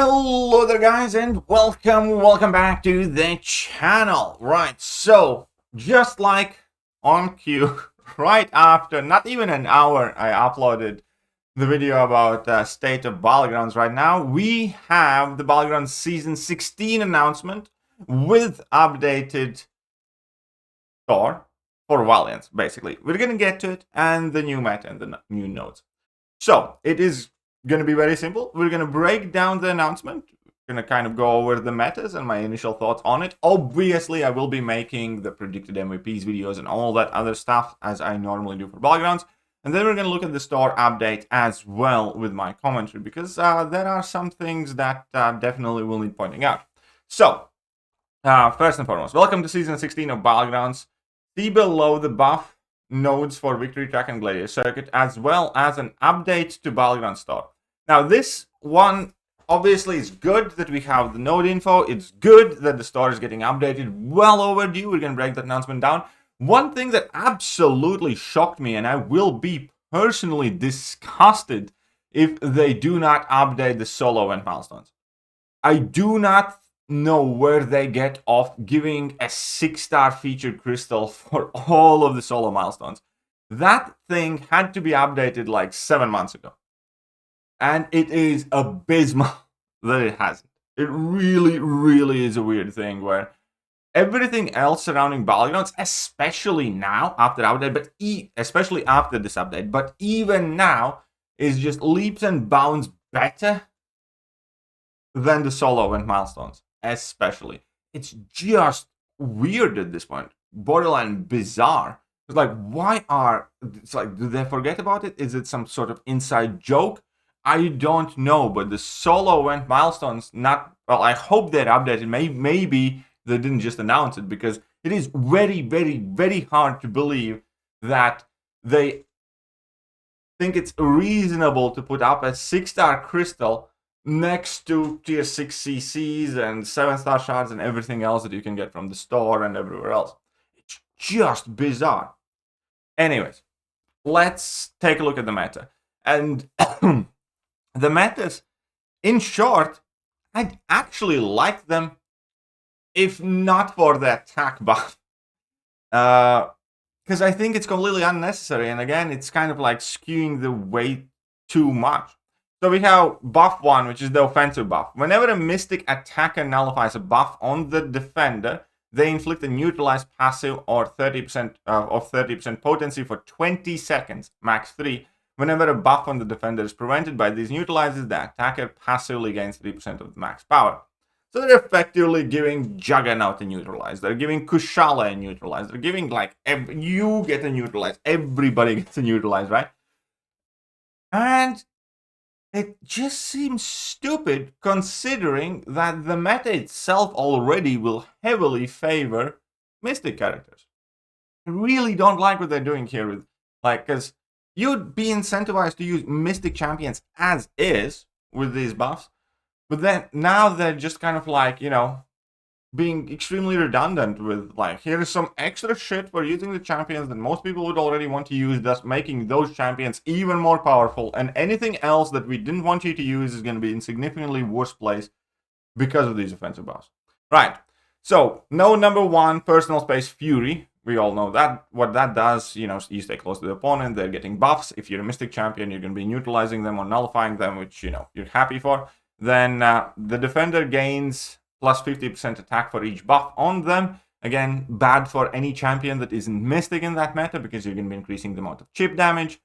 Hello there guys and welcome back to the channel. Right, so just like on cue, right after not even an hour I uploaded the video about state of Battlegrounds. Right now we have the Battlegrounds season 16 announcement with updated store for Valiant. Basically we're gonna get to it, and the new meta and the new nodes. So it is going to be very simple. We're going to break down the announcement. We're going to kind of go over the metas and my initial thoughts on it. Obviously, I will be making the predicted MVPs videos and all that other stuff as I normally do for Battlegrounds. And then we're going to look at the store update as well with my commentary, because there are some things that definitely will need pointing out. So, first and foremost, welcome to Season 16 of Battlegrounds. See below the buff nodes for Victory Track and Gladiator Circuit, as well as an update to Battleground Store. Now this one obviously is good that we have the node info. It's good that the store is getting updated. Well overdue. We're going to break that announcement down. One thing that absolutely shocked me, and I will be personally disgusted if they do not update the solo event milestones. I do not know where they get off giving a 6-star featured crystal for all of the solo milestones. That thing had to be updated like 7 months ago, and it is abysmal that it hasn't. It really is a weird thing where everything else surrounding Battlegrounds, especially now after update, but especially after this update, but even now, is just leaps and bounds better than the solo event milestones. Especially, it's just weird at this point, borderline bizarre. It's like, it's like, do they forget about it? Is it some sort of inside joke? I don't know, but the solo event milestones, I hope they're updated. Maybe they didn't just announce it, because it is very hard to believe that they think it's reasonable to put up a 6-star crystal next to tier 6 CCs and 7-star shards and everything else that you can get from the store and everywhere else. It's just bizarre. Anyways, let's take a look at the meta. And the metas, in short, I'd actually like them if not for the attack buff. Because I think it's completely unnecessary, and again, it's kind of like skewing the weight too much. So we have buff 1, which is the offensive buff. Whenever a mystic attacker nullifies a buff on the defender, they inflict a neutralized passive or 30% potency for 20 seconds, max 3. Whenever a buff on the defender is prevented by these neutralizes, the attacker passively gains 3% of the max power. So they're effectively giving Juggernaut a neutralize. They're giving Kushala a neutralize. They're giving, like, you get a neutralize. Everybody gets a neutralize, right? And it just seems stupid, considering that the meta itself already will heavily favor Mystic characters. I really don't like what they're doing here with, because you'd be incentivized to use Mystic champions as is with these buffs, but then now they're just kind of being extremely redundant with, here's some extra shit for using the champions that most people would already want to use, thus making those champions even more powerful, and anything else that we didn't want you to use is going to be in significantly worse place because of these offensive buffs. Right, so node number 1, personal space Fury. We all know that what that does, you stay close to the opponent, they're getting buffs. If you're a Mystic champion, you're going to be neutralizing them or nullifying them, which, you're happy for. Then the defender gains plus 50% attack for each buff on them. Again, bad for any champion that isn't Mystic in that meta, because you're going to be increasing the amount of chip damage.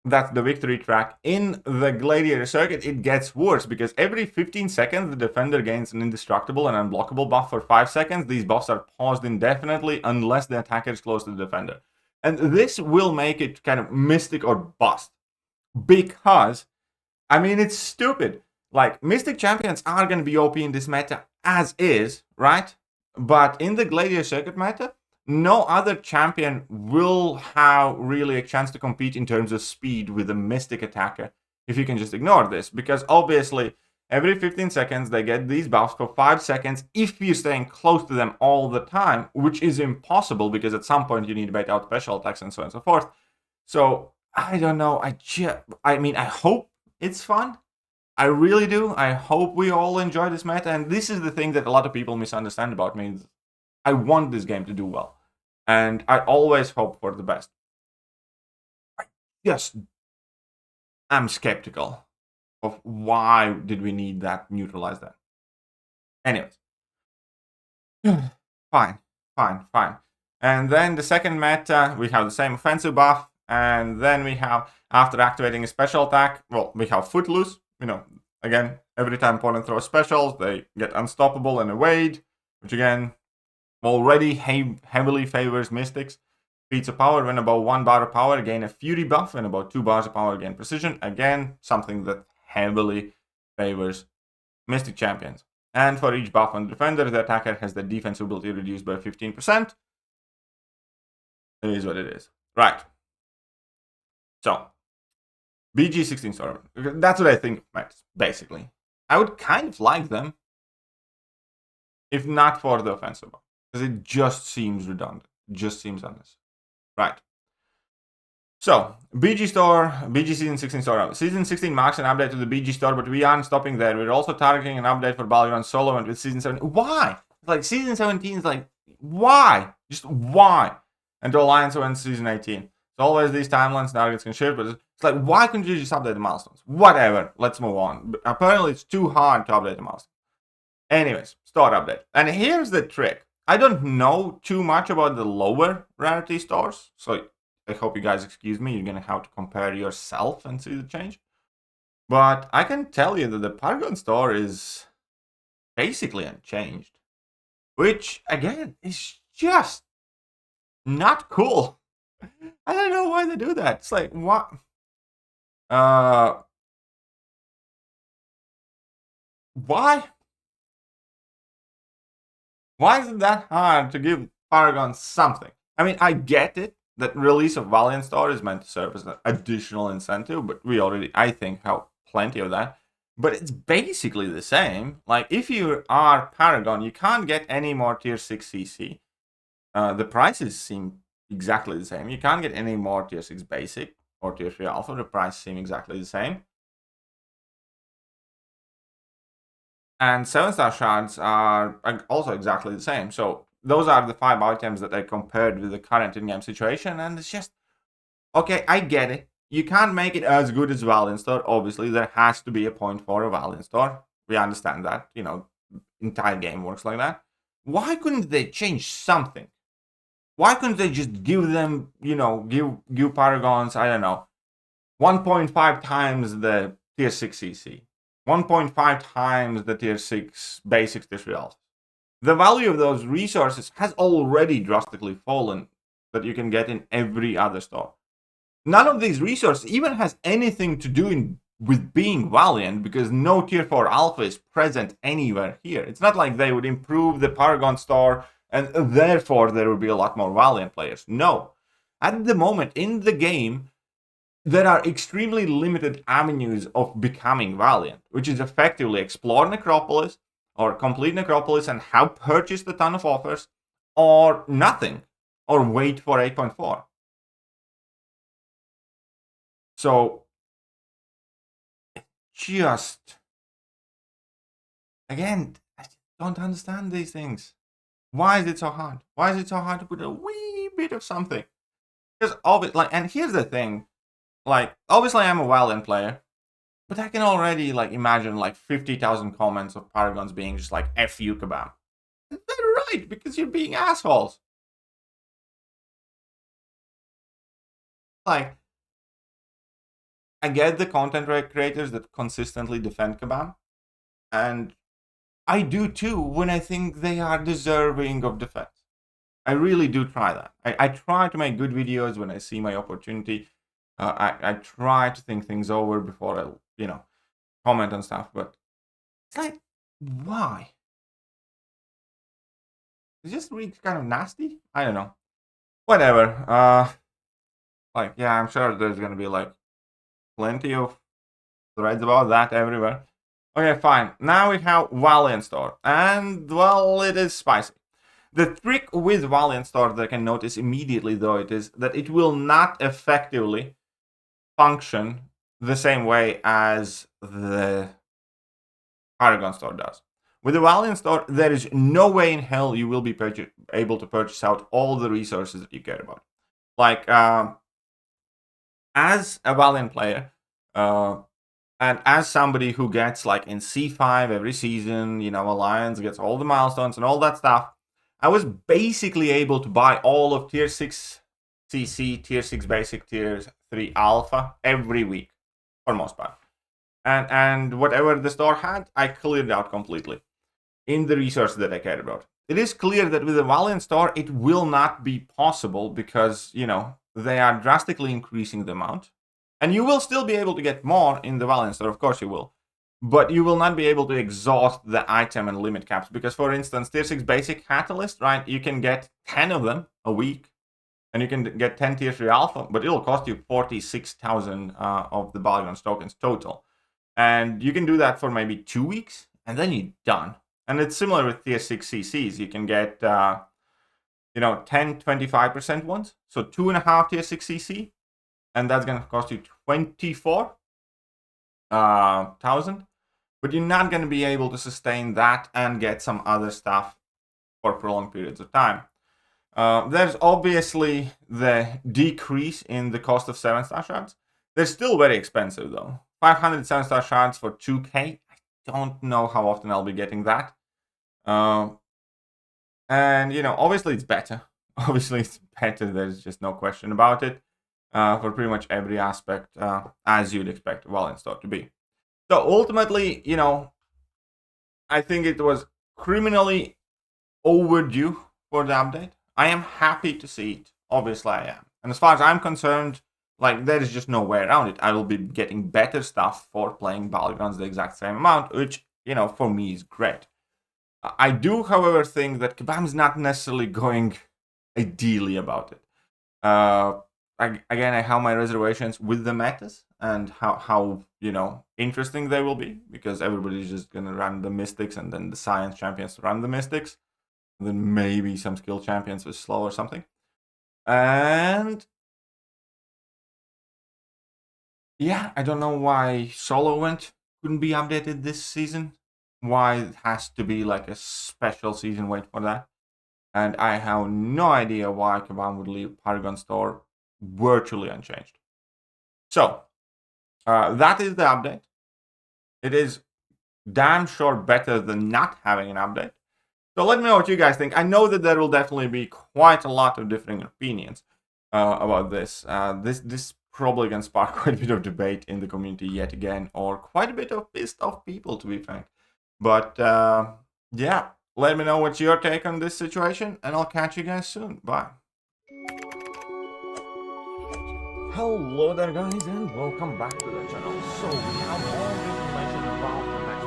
That's the victory track. In the Gladiator Circuit, it gets worse, because every 15 seconds, the defender gains an indestructible and unblockable buff for 5 seconds. These buffs are paused indefinitely unless the attacker is close to the defender. And this will make it kind of Mystic or bust. Because, it's stupid. Mystic champions are going to be OP in this meta as is, right? But in the Gladiator Circuit meta, no other champion will have really a chance to compete in terms of speed with a Mystic attacker if you can just ignore this. Because obviously, every 15 seconds, they get these buffs for 5 seconds if you're staying close to them all the time, which is impossible, because at some point you need to bait out special attacks and so on and so forth. So, I don't know. I hope it's fun. I really do. I hope we all enjoy this meta, and this is the thing that a lot of people misunderstand about me. I want this game to do well, and I always hope for the best. Yes, I'm skeptical of why did we need that, neutralize that. Anyways. Fine. And then the second meta, we have the same offensive buff, and then we have, after activating a special attack, well, we have Footloose. Again, every time opponent throws specials, they get unstoppable and evade, which again, already heavily favors Mystics. Feats of power, when about 1 bar of power, gain a Fury buff, and about 2 bars of power, gain precision. Again, something that heavily favors Mystic champions. And for each buff on the defender, the attacker has the defense ability reduced by 15%. It is what it is. Right. So, BG 16 Storm. That's what I think matters, basically. I would kind of like them if not for the offensive buff, because it just seems redundant. It just seems unnecessary. Right. So, BG Store, BG Season 16 Store. Season 16 marks an update to the BG Store, but we aren't stopping there. We're also targeting an update for Valiant solo event with Season 17. Why? Like, Season 17 is like, why? Just why? And the Alliance event Season 18. It's always these timelines, targets can shift, but it's like, why couldn't you just update the milestones? Whatever, let's move on. But apparently, it's too hard to update the milestones. Anyways, store update. And here's the trick. I don't know too much about the lower rarity stores, so I hope you guys excuse me. You're going to have to compare yourself and see the change. But I can tell you that the Paragon store is basically unchanged, which, again, is just not cool. I don't know why they do that. It's like, what? Why? Why is it that hard to give Paragon something? I mean, I get it that release of Valiant Store is meant to serve as an additional incentive, but we already, I think, have plenty of that. But it's basically the same. Like, if you are Paragon, you can't get any more Tier 6 CC. The prices seem exactly the same. You can't get any more Tier 6 Basic or Tier 3 Alpha. The prices seem exactly the same. And 7-star shards are also exactly the same. So those are the 5 items that I compared with the current in-game situation. And it's just, okay, I get it. You can't make it as good as Valiant Store. Obviously, there has to be a point for a Valiant Store. We understand that. Entire game works like that. Why couldn't they change something? Why couldn't they just give them, give Paragons, I don't know, 1.5 times the Tier 6 CC? 1.5 times the Tier 6 basic Tier 3 Alpha. The value of those resources has already drastically fallen that you can get in every other store. None of these resources even has anything to do with being Valiant, because no Tier 4 Alpha is present anywhere here. It's not like they would improve the Paragon store and therefore there would be a lot more Valiant players. No. At the moment in the game, there are extremely limited avenues of becoming Valiant, which is effectively explore Necropolis, or complete Necropolis and have purchased a ton of offers, or nothing, or wait for 8.4. So, just, again, I don't understand these things. Why is it so hard? Why is it so hard to put a wee bit of something? Because obviously, and here's the thing. Obviously I'm a Valiant player, but I can already, imagine, 50,000 comments of Paragons being just like, F you, Kabam. They're right, because you're being assholes. I get the content creators that consistently defend Kabam, and I do too when I think they are deserving of defense. I really do try that. I try to make good videos when I see my opportunity. I try to think things over before I, comment on stuff, but it's like, why? It just reads kind of nasty. I don't know. Whatever. Yeah, I'm sure there's gonna be plenty of threads about that everywhere. Okay, fine. Now we have Valiant Store, and well, it is spicy. The trick with Valiant Store that I can notice immediately, though, it is that it will not effectively function the same way as the Paragon store does. With the Valiant store, there is no way in hell you will be able to purchase out all the resources that you care about. Like, as a Valiant player, and as somebody who gets like in C5 every season, Alliance gets all the milestones and all that stuff, I was basically able to buy all of tier 6 CC, tier 6 basic, tier 3 alpha every week, for most part. And whatever the store had, I cleared out completely in the resources that I cared about. It is clear that with the Valiant store, it will not be possible because, they are drastically increasing the amount. And you will still be able to get more in the Valiant store, of course you will. But you will not be able to exhaust the item and limit caps. Because, for instance, tier 6 basic catalyst, right? You can get 10 of them a week. And you can get 10 tier 3 alpha. But it'll cost you 46,000 of the Balagons tokens total. And you can do that for maybe 2 weeks. And then you're done. And it's similar with tier 6 CCs. You can get, 10, 25% ones. So 2.5 tier 6 CC. And that's going to cost you 24,000. But you're not going to be able to sustain that and get some other stuff for prolonged periods of time. There's obviously the decrease in the cost of 7-star shards. They're still very expensive though. 500 7-star shards for 2k. I don't know how often I'll be getting that. And, obviously it's better. Obviously it's better. There's just no question about it. For pretty much every aspect, as you'd expect a Valiant store to be. So ultimately, I think it was criminally overdue for the update. I am happy to see it. Obviously I am. And as far as I'm concerned, there is just no way around it. I will be getting better stuff for playing Balagons the exact same amount, which, for me is great. I do, however, think that Kabam is not necessarily going ideally about it. Again, I have my reservations with the metas and how interesting they will be, because everybody's just going to run the Mystics and then the Science champions run the Mystics. And then maybe some skill champions with slow or something. And yeah, I don't know why solo event couldn't be updated this season. Why it has to be like a special season wait for that. And I have no idea why Kabam would leave Paragon store virtually unchanged. So, that is the update. It is damn sure better than not having an update. So let me know what you guys think. I know that there will definitely be quite a lot of differing opinions about this. This probably can spark quite a bit of debate in the community yet again, or quite a bit of pissed off people, to be frank. But yeah, let me know what's your take on this situation, and I'll catch you guys soon. Bye. Hello there guys, and welcome back to the channel. So we have all the information about the next